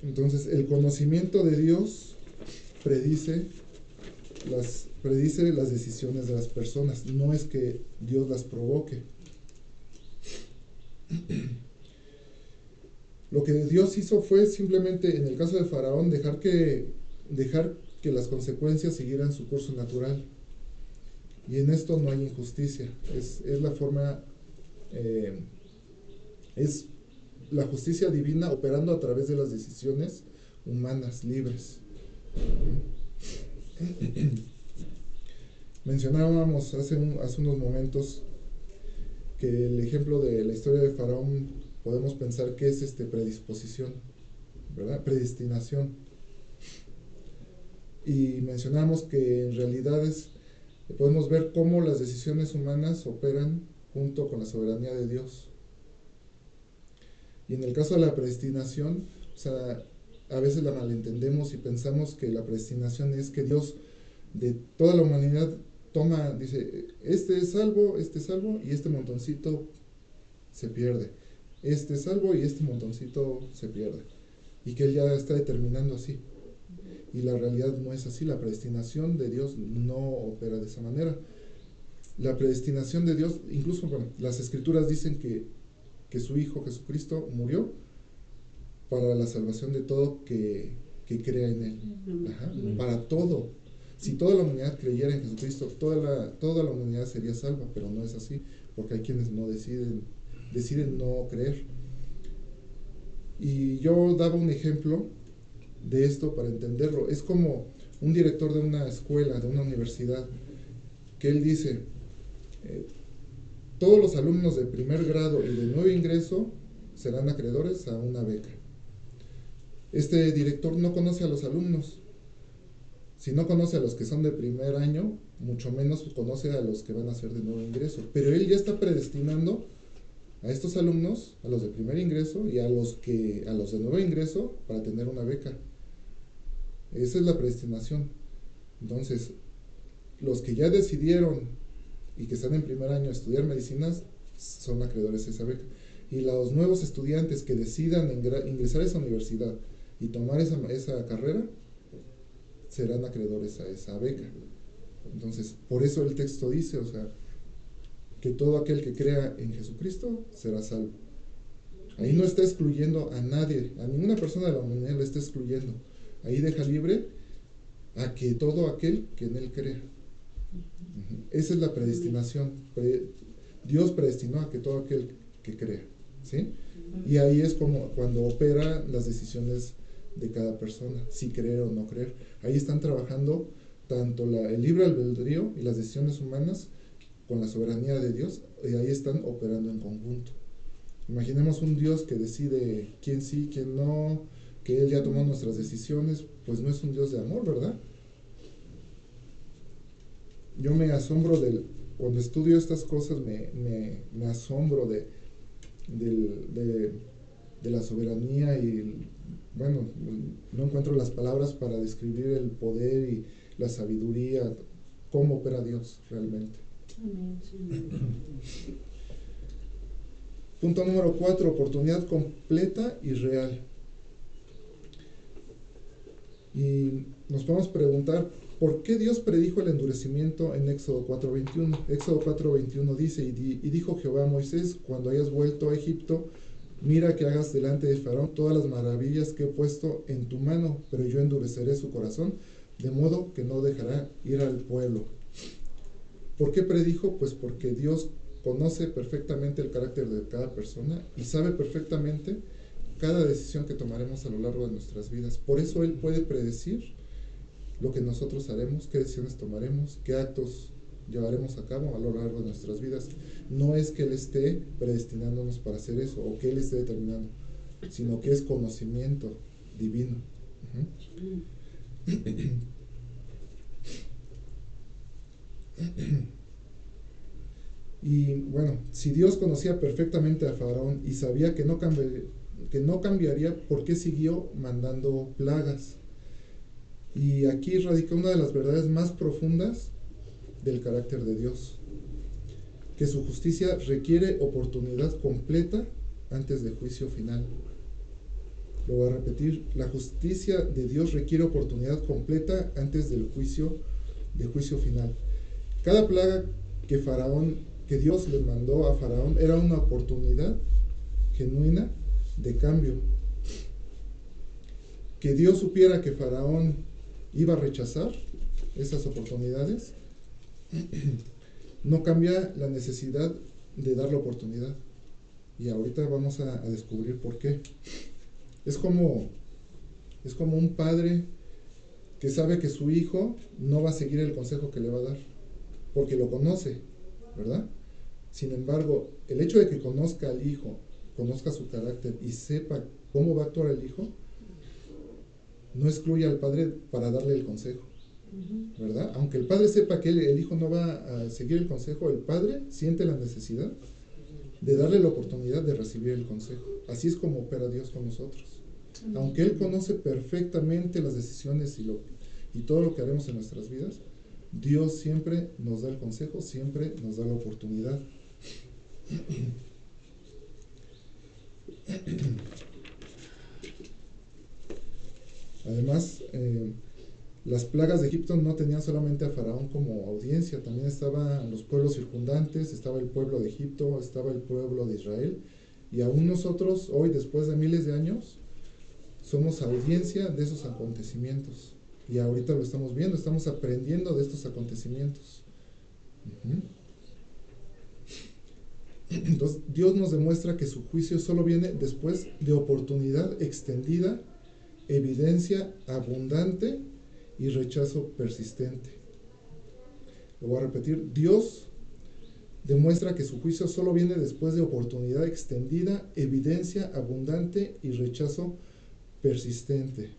Entonces, el conocimiento de Dios predice las decisiones de las personas, no es que Dios las provoque. Lo que Dios hizo fue simplemente, en el caso de Faraón, dejar que las consecuencias siguieran su curso natural. Y en esto no hay injusticia. Es la forma, es la justicia divina operando a través de las decisiones humanas libres. Mencionábamos hace unos momentos que el ejemplo de la historia de Faraón podemos pensar que es predisposición, ¿verdad? Predestinación. Y mencionamos que en realidad podemos ver cómo las decisiones humanas operan junto con la soberanía de Dios. Y en el caso de la predestinación, o sea, a veces la malentendemos y pensamos que la predestinación es que Dios de toda la humanidad dice, este es salvo, y este montoncito se pierde. Este es salvo y este montoncito se pierde. Y que Él ya está determinando así. Y la realidad no es así. La predestinación de Dios no opera de esa manera. La predestinación de Dios, incluso las Escrituras dicen que su Hijo Jesucristo murió para la salvación de todo que crea en Él. Ajá, para todo. Si toda la humanidad creyera en Jesucristo, toda la humanidad sería salva, pero no es así, porque hay quienes no deciden no creer. Y yo daba un ejemplo de esto para entenderlo. Es como un director de una escuela, de una universidad, que él dice, todos los alumnos de primer grado y de nuevo ingreso serán acreedores a una beca. Este director no conoce a los alumnos. Si no conoce a los que son de primer año, mucho menos conoce a los que van a ser de nuevo ingreso. Pero él ya está predestinando a estos alumnos, a los de primer ingreso y a los de nuevo ingreso, para tener una beca. Esa es la predestinación. Entonces, los que ya decidieron y que están en primer año a estudiar medicinas son acreedores a esa beca. Y los nuevos estudiantes que decidan ingresar a esa universidad y tomar esa carrera serán acreedores a esa beca. Entonces, por eso el texto dice, o sea, que todo aquel que crea en Jesucristo será salvo. Ahí no está excluyendo a nadie, a ninguna persona de la humanidad la está excluyendo. Ahí deja libre a que todo aquel que en Él crea. Esa es la predestinación. Dios predestinó a que todo aquel que crea, ¿sí? Y ahí es como cuando opera las decisiones de cada persona, si creer o no creer. Ahí están trabajando tanto el libre albedrío y las decisiones humanas con la soberanía de Dios, y ahí están operando en conjunto. Imaginemos un Dios que decide quién sí, quién no, que Él ya tomó nuestras decisiones, pues no es un Dios de amor, ¿verdad? Yo me asombro cuando estudio estas cosas, me asombro de la soberanía y, bueno, no encuentro las palabras para describir el poder y la sabiduría, cómo opera Dios realmente. Amén, sí. Punto número 4, oportunidad completa y real. Y nos podemos preguntar, ¿por qué Dios predijo el endurecimiento en Éxodo 4:21? Éxodo 4:21 dice, y dijo Jehová a Moisés, cuando hayas vuelto a Egipto, mira que hagas delante de Faraón todas las maravillas que he puesto en tu mano, pero yo endureceré su corazón, de modo que no dejará ir al pueblo. ¿Por qué predijo? Pues porque Dios conoce perfectamente el carácter de cada persona y sabe perfectamente cada decisión que tomaremos a lo largo de nuestras vidas. Por eso Él puede predecir lo que nosotros haremos, qué decisiones tomaremos, qué actos llevaremos a cabo a lo largo de nuestras vidas. No es que Él esté predestinándonos para hacer eso o que Él esté determinando, sino que es conocimiento divino. Y bueno, si Dios conocía perfectamente a Faraón y sabía que no cambiaría, ¿por qué siguió mandando plagas? Y aquí radica una de las verdades más profundas del carácter de Dios, que su justicia requiere oportunidad completa antes del juicio final. Lo voy a repetir, la justicia de Dios requiere oportunidad completa antes del juicio final. Cada plaga que Dios le mandó a Faraón era una oportunidad genuina de cambio. Que Dios supiera que Faraón iba a rechazar esas oportunidades no cambia la necesidad de dar la oportunidad. Y ahorita vamos a descubrir por qué. Es como un padre que sabe que su hijo no va a seguir el consejo que le va a dar, porque lo conoce, ¿verdad? Sin embargo, el hecho de que conozca al hijo, conozca su carácter y sepa cómo va a actuar el hijo, no excluye al padre para darle el consejo, ¿verdad? Aunque el padre sepa que el hijo no va a seguir el consejo, el padre siente la necesidad de darle la oportunidad de recibir el consejo. Así es como opera Dios con nosotros. Aunque Él conoce perfectamente las decisiones y todo lo que haremos en nuestras vidas, Dios siempre nos da el consejo, siempre nos da la oportunidad. Además, las plagas de Egipto no tenían solamente a Faraón como audiencia, también estaban los pueblos circundantes, estaba el pueblo de Egipto, estaba el pueblo de Israel, y aún nosotros hoy, después de miles de años, somos audiencia de esos acontecimientos. Y ahorita lo estamos viendo, estamos aprendiendo de estos acontecimientos. Entonces, Dios nos demuestra que su juicio solo viene después de oportunidad extendida, evidencia abundante y rechazo persistente. Lo voy a repetir, Dios demuestra que su juicio solo viene después de oportunidad extendida, evidencia abundante y rechazo persistente.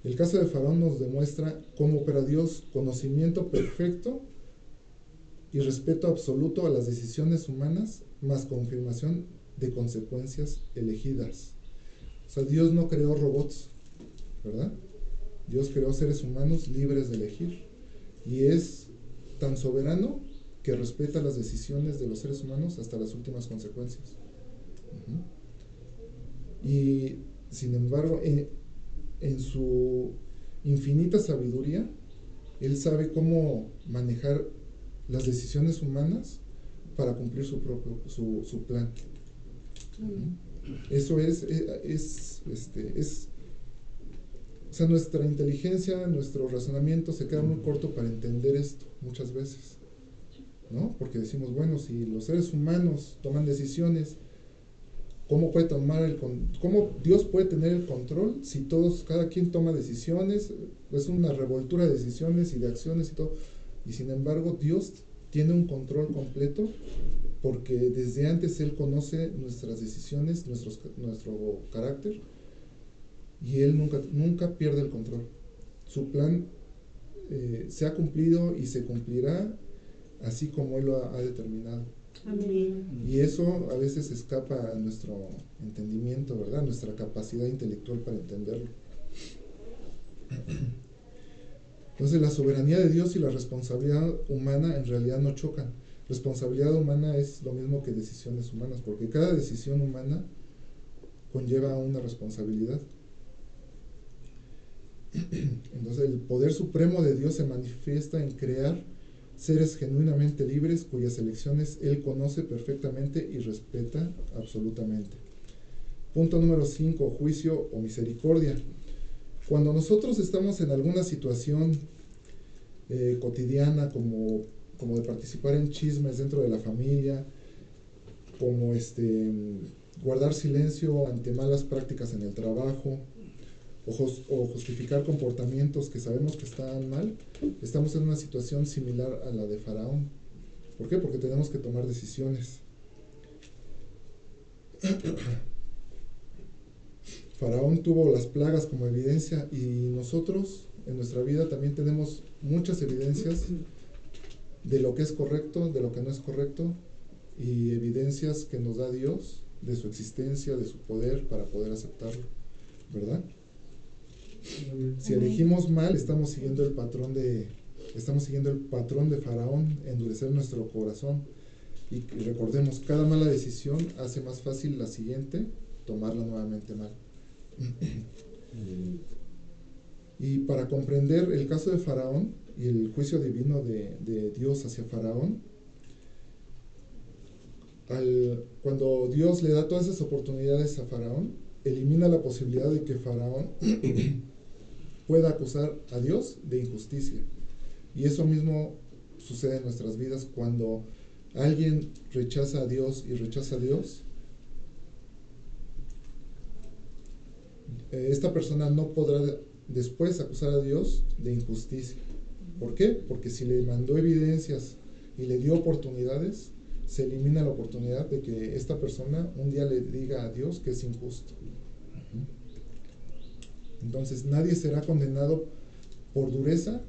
El caso de Faraón nos demuestra cómo opera Dios: conocimiento perfecto y respeto absoluto a las decisiones humanas, más confirmación de consecuencias elegidas. O sea, Dios no creó robots, ¿verdad? Dios creó seres humanos libres de elegir, y es tan soberano que respeta las decisiones de los seres humanos hasta las últimas consecuencias. Y sin embargo, en su infinita sabiduría, Él sabe cómo manejar las decisiones humanas para cumplir su plan. Eso o sea, nuestra inteligencia, nuestro razonamiento se queda muy corto para entender esto muchas veces, ¿no? Porque decimos, bueno, si los seres humanos toman decisiones, ¿cómo Dios puede tener el control si cada quien toma decisiones? Es una revoltura de decisiones y de acciones y todo. Y sin embargo, Dios tiene un control completo, porque desde antes Él conoce nuestras decisiones, nuestro carácter, y Él nunca pierde el control. Su plan se ha cumplido y se cumplirá así como Él lo ha determinado. Amén. Y eso a veces escapa a nuestro entendimiento, ¿verdad? Nuestra capacidad intelectual para entenderlo. Entonces la soberanía de Dios y la responsabilidad humana en realidad no chocan. Responsabilidad humana es lo mismo que decisiones humanas, porque cada decisión humana conlleva una responsabilidad. Entonces el poder supremo de Dios se manifiesta en crear seres genuinamente libres cuyas elecciones Él conoce perfectamente y respeta absolutamente. Punto número 5, juicio o misericordia. Cuando nosotros estamos en alguna situación cotidiana, como de participar en chismes dentro de la familia, como guardar silencio ante malas prácticas en el trabajo, o justificar comportamientos que sabemos que están mal, estamos en una situación similar a la de Faraón. ¿Por qué? Porque tenemos que tomar decisiones. Faraón tuvo las plagas como evidencia, y nosotros en nuestra vida también tenemos muchas evidencias de lo que es correcto, de lo que no es correcto, y evidencias que nos da Dios de su existencia, de su poder, para poder aceptarlo, ¿verdad? Si elegimos mal, estamos siguiendo el patrón de Faraón, endurecer nuestro corazón. Y recordemos, cada mala decisión hace más fácil la siguiente, tomarla nuevamente mal. Y para comprender el caso de Faraón y el juicio divino de Dios hacia Faraón, cuando Dios le da todas esas oportunidades a Faraón, elimina la posibilidad de que Faraón pueda acusar a Dios de injusticia. Y eso mismo sucede en nuestras vidas. Cuando alguien rechaza a Dios y rechaza a Dios, esta persona no podrá después acusar a Dios de injusticia. ¿Por qué? Porque si le mandó evidencias y le dio oportunidades, se elimina la oportunidad de que esta persona un día le diga a Dios que es injusto. Entonces nadie será condenado por dureza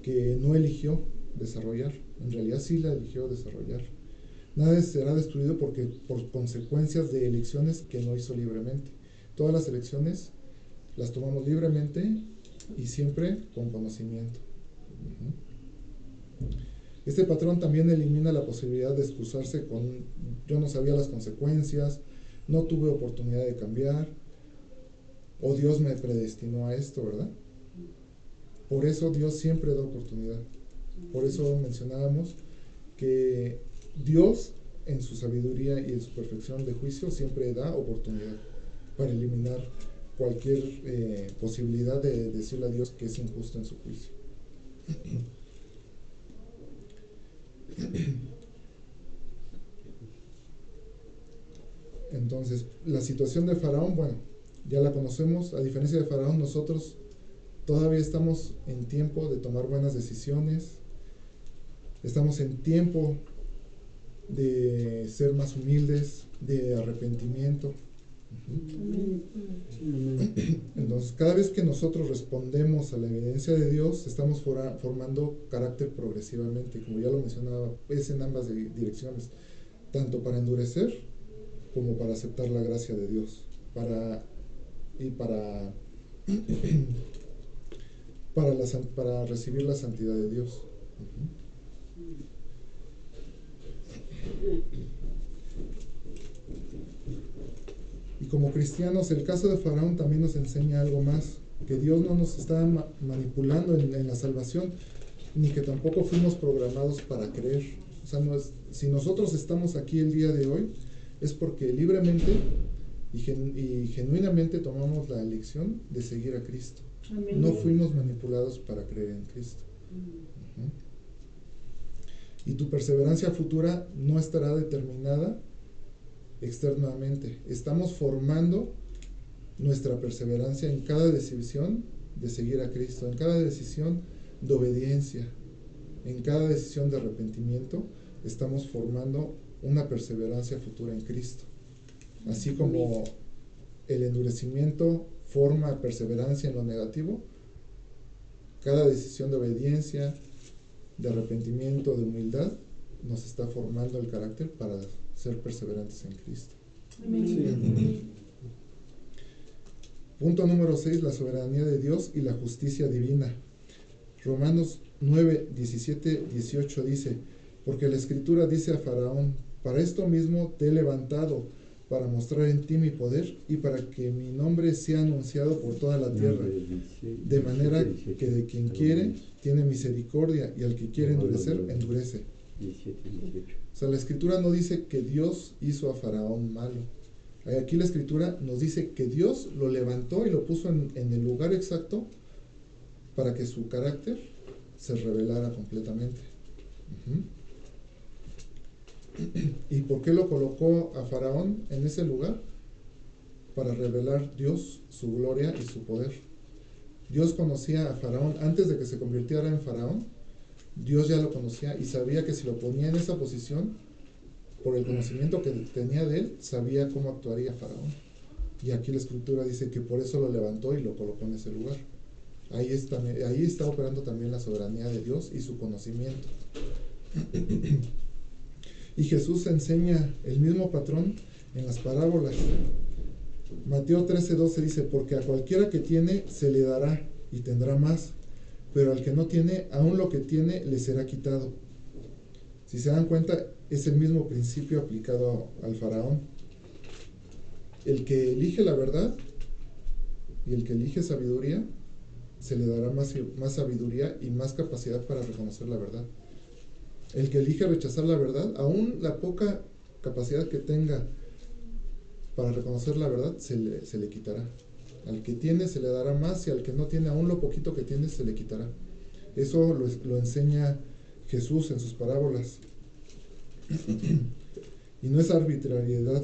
que no eligió desarrollar. En realidad sí la eligió desarrollar. Nadie será destruido por consecuencias de elecciones que no hizo libremente. Todas las elecciones las tomamos libremente y siempre con conocimiento. Este patrón también elimina la posibilidad de excusarse con yo no sabía las consecuencias, no tuve oportunidad de cambiar, o Dios me predestinó a esto, ¿verdad? Por eso Dios siempre da oportunidad. Por eso mencionábamos que Dios, en su sabiduría y en su perfección de juicio, siempre da oportunidad para eliminar cualquier posibilidad de decirle a Dios que es injusto en su juicio. Entonces, la situación de Faraón, bueno, ya la conocemos. A diferencia de Faraón, nosotros todavía estamos en tiempo de tomar buenas decisiones. Estamos en tiempo de ser más humildes, de arrepentimiento. Entonces, cada vez que nosotros respondemos a la evidencia de Dios, estamos formando carácter progresivamente. Como ya lo mencionaba, es en ambas direcciones, tanto para endurecer como para aceptar la gracia de Dios, para recibir la santidad de Dios. Y como cristianos, el caso de Faraón también nos enseña algo más, que Dios no nos está manipulando en la salvación, ni que tampoco fuimos programados para creer. O sea, si nosotros estamos aquí el día de hoy, es porque libremente y genuinamente tomamos la elección de seguir a Cristo. Amén. No fuimos manipulados para creer en Cristo. Y tu perseverancia futura no estará determinada externamente. Estamos formando nuestra perseverancia en cada decisión de seguir a Cristo, en cada decisión de obediencia, en cada decisión de arrepentimiento. Estamos formando una perseverancia futura en Cristo. Así como el endurecimiento forma perseverancia en lo negativo, cada decisión de obediencia, de arrepentimiento, de humildad, nos está formando el carácter para ser perseverantes en Cristo. Amén. Punto número 6, la soberanía de Dios y la justicia divina. Romanos 9, 17, 18 dice: porque la Escritura dice a Faraón: para esto mismo te he levantado, para mostrar en ti mi poder y para que mi nombre sea anunciado por toda la tierra, de manera que de quien quiere tiene misericordia y al que quiere endurecer, endurece. O sea, la Escritura no dice que Dios hizo a Faraón malo. Aquí la Escritura nos dice que Dios lo levantó y lo puso en el lugar exacto para que su carácter se revelara completamente. ¿Y por qué lo colocó a Faraón en ese lugar? Para revelar Dios su gloria y su poder. Dios conocía a Faraón antes de que se convirtiera en Faraón. Dios ya lo conocía y sabía que si lo ponía en esa posición, por el conocimiento que tenía de él, sabía cómo actuaría Faraón. Y aquí la Escritura dice que por eso lo levantó y lo colocó en ese lugar. Ahí está operando también la soberanía de Dios y su conocimiento. Y Jesús enseña el mismo patrón en las parábolas. Mateo 13:12 dice: porque a cualquiera que tiene se le dará y tendrá más, pero al que no tiene, aún lo que tiene le será quitado. Si se dan cuenta, es el mismo principio aplicado al Faraón. El que elige la verdad y el que elige sabiduría, se le dará más sabiduría y más capacidad para reconocer la verdad. El que elige rechazar la verdad, aún la poca capacidad que tenga para reconocer la verdad, se le quitará. Al que tiene se le dará más y al que no tiene, aún lo poquito que tiene, se le quitará. Eso lo enseña Jesús en sus parábolas. Y no es arbitrariedad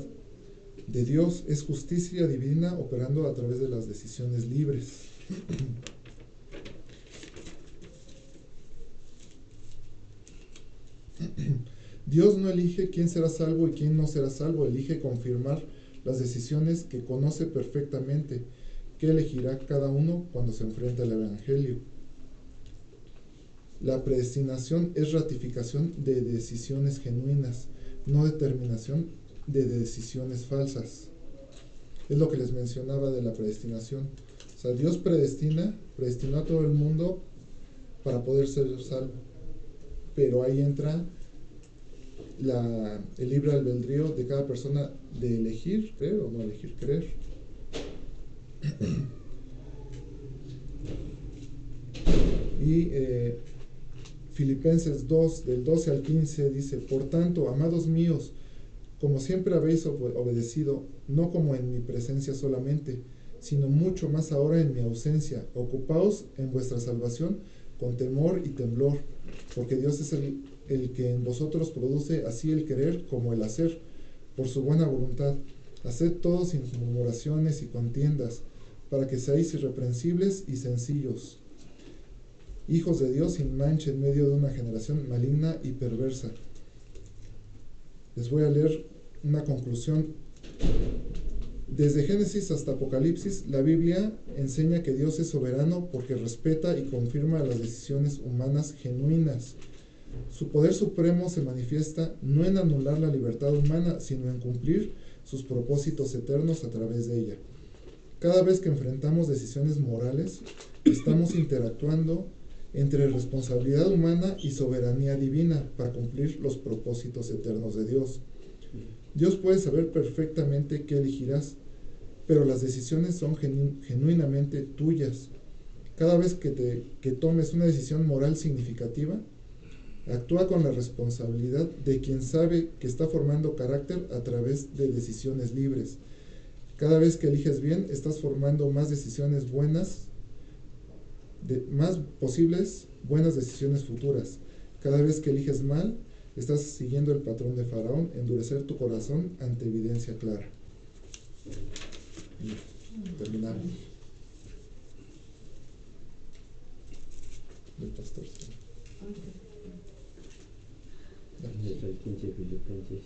de Dios, es justicia divina operando a través de las decisiones libres. Dios no elige quién será salvo y quién no será salvo, elige confirmar las decisiones que conoce perfectamente, que elegirá cada uno cuando se enfrenta al Evangelio. La predestinación es ratificación de decisiones genuinas, no determinación de decisiones falsas. Es lo que les mencionaba de la predestinación. O sea, Dios predestinó a todo el mundo para poder ser salvo. Pero ahí entra el libre albedrío de cada persona de elegir creer o no elegir creer. Y Filipenses 2, del 12 al 15 dice: por tanto, amados míos, como siempre habéis obedecido, no como en mi presencia solamente, sino mucho más ahora en mi ausencia, ocupaos en vuestra salvación con temor y temblor, porque Dios es el que en vosotros produce así el querer como el hacer, por su buena voluntad. Haced todo sin murmuraciones y contiendas, para que seáis irreprensibles y sencillos, hijos de Dios sin mancha en medio de una generación maligna y perversa. Les voy a leer una conclusión. Desde Génesis hasta Apocalipsis, la Biblia enseña que Dios es soberano porque respeta y confirma las decisiones humanas genuinas. Su poder supremo se manifiesta no en anular la libertad humana, sino en cumplir sus propósitos eternos a través de ella. Cada vez que enfrentamos decisiones morales, estamos interactuando entre responsabilidad humana y soberanía divina para cumplir los propósitos eternos de Dios. Dios puede saber perfectamente qué elegirás, pero las decisiones son genuinamente tuyas. Cada vez que tomes una decisión moral significativa, actúa con la responsabilidad de quien sabe que está formando carácter a través de decisiones libres. Cada vez que eliges bien, estás formando más decisiones buenas, más posibles buenas decisiones futuras. Cada vez que eliges mal, estás siguiendo el patrón de Faraón, endurecer tu corazón ante evidencia clara. Y terminamos. Del pastor. Desde el 15 Filipenses